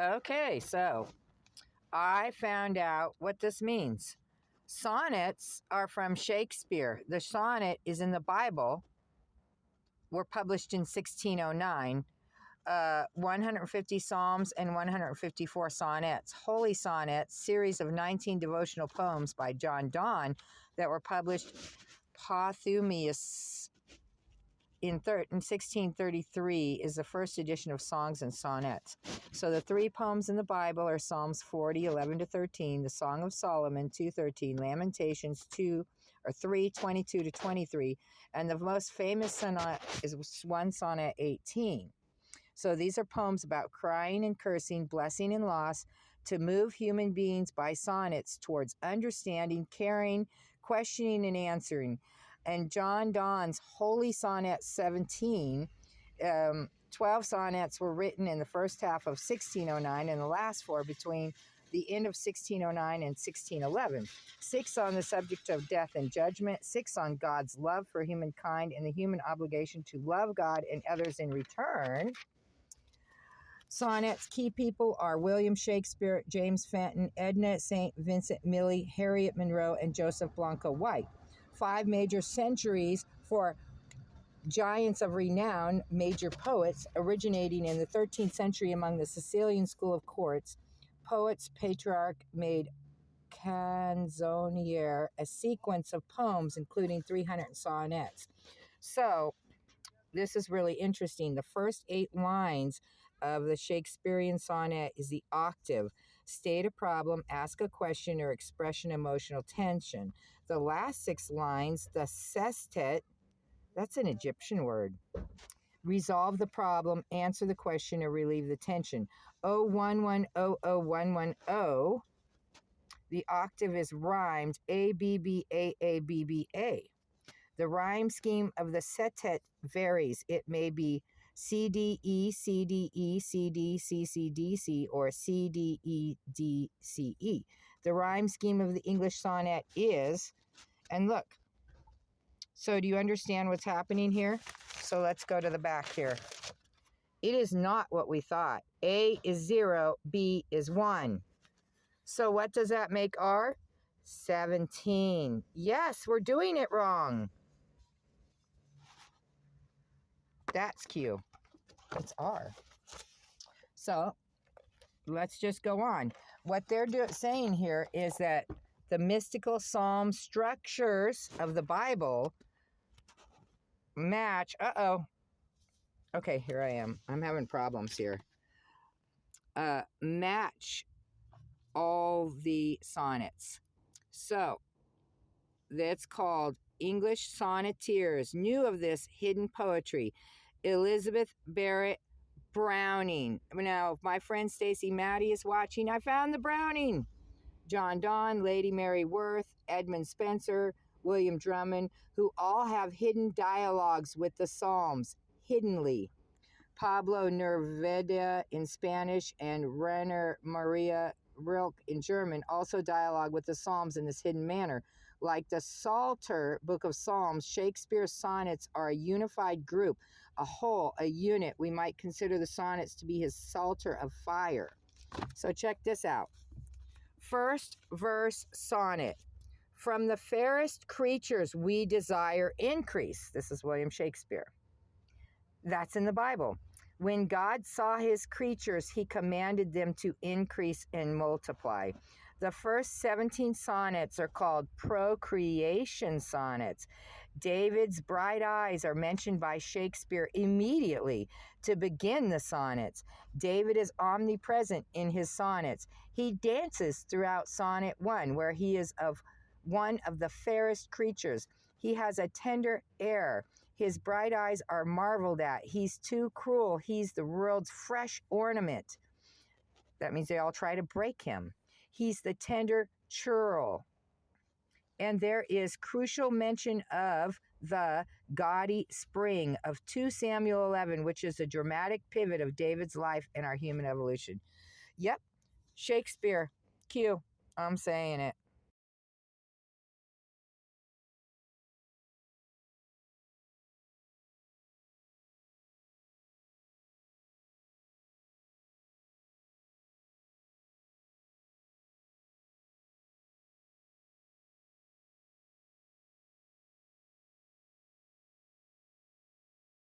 Okay, so I found out what this means. Sonnets are from Shakespeare. The sonnet is in the Bible, were published in 1609. 150 psalms and 154 sonnets. Holy Sonnets, series of 19 devotional poems by John Donne that were published posthumous in 1633 is the first edition of Songs and Sonnets. So the three poems in the Bible are Psalms 40, 11-13, the Song of Solomon, 2:13, Lamentations 3, 22-23, and the most famous sonnet is 1 Sonnet 18. So these are poems about crying and cursing, blessing and loss, to move human beings by sonnets towards understanding, caring, questioning, and answering. And John Donne's Holy Sonnet 17, 12 sonnets were written in the first half of 1609 and the last 4 between the end of 1609 and 1611. 6 on the subject of death and judgment, 6 on God's love for humankind and the human obligation to love God and others in return. Sonnets' key people are William Shakespeare, James Fenton, Edna St. Vincent Millay, Harriet Monroe, and Joseph Blanco White. 5 major centuries for giants of renown, major poets, originating in the 13th century among the Sicilian school of courts. Poets, patriarch made canzoniere, a sequence of poems including 300 sonnets. So this is really interesting. The first 8 lines of the Shakespearean sonnet is the octave. State a problem, ask a question, or express emotional tension. The last 6 lines, the sestet, that's an Egyptian word. Resolve the problem, answer the question, or relieve the tension. 0110011, the octave is rhymed ABBAABBA. The rhyme scheme of the setet varies. It may be CDE, CDE, CD, CCDC, or CDE, DCE. The rhyme scheme of the English sonnet is, and look, so do you understand what's happening here? So let's go to the back here. It is not what we thought. A is 0, B is 1. So what does that make R? 17. Yes, we're doing it wrong. That's Q. It's R. So let's just go on. What they're saying here is that the mystical psalm structures of the Bible match. Okay, here I am. I'm having problems here. Match all the sonnets. So that's called English Sonneteers knew of this hidden poetry. Elizabeth Barrett Browning. Now, if my friend Stacey Maddie is watching, I found the Browning. John Donne, Lady Mary Worth, Edmund Spenser, William Drummond, who all have hidden dialogues with the Psalms, hiddenly. Pablo Nerveda in Spanish and Rainer Maria Rilke in German also dialogue with the Psalms in this hidden manner. Like the Psalter book of Psalms, Shakespeare's sonnets are a unified group, a whole, a unit. We might consider the sonnets to be his psalter of fire. So check this out. First verse sonnet. From the fairest creatures we desire increase. This is William Shakespeare. That's in the Bible. When God saw his creatures, he commanded them to increase and multiply. The first 17 sonnets are called procreation sonnets. David's bright eyes are mentioned by Shakespeare immediately to begin the sonnets. David is omnipresent in his sonnets. He dances throughout Sonnet 1, where he is one of the fairest creatures. He has a tender air. His bright eyes are marveled at. He's too cruel. He's the world's fresh ornament. That means they all try to break him. He's the tender churl. And there is crucial mention of the gaudy spring of 2 Samuel 11, which is a dramatic pivot of David's life and our human evolution. Yep, Shakespeare. Q. I'm saying it.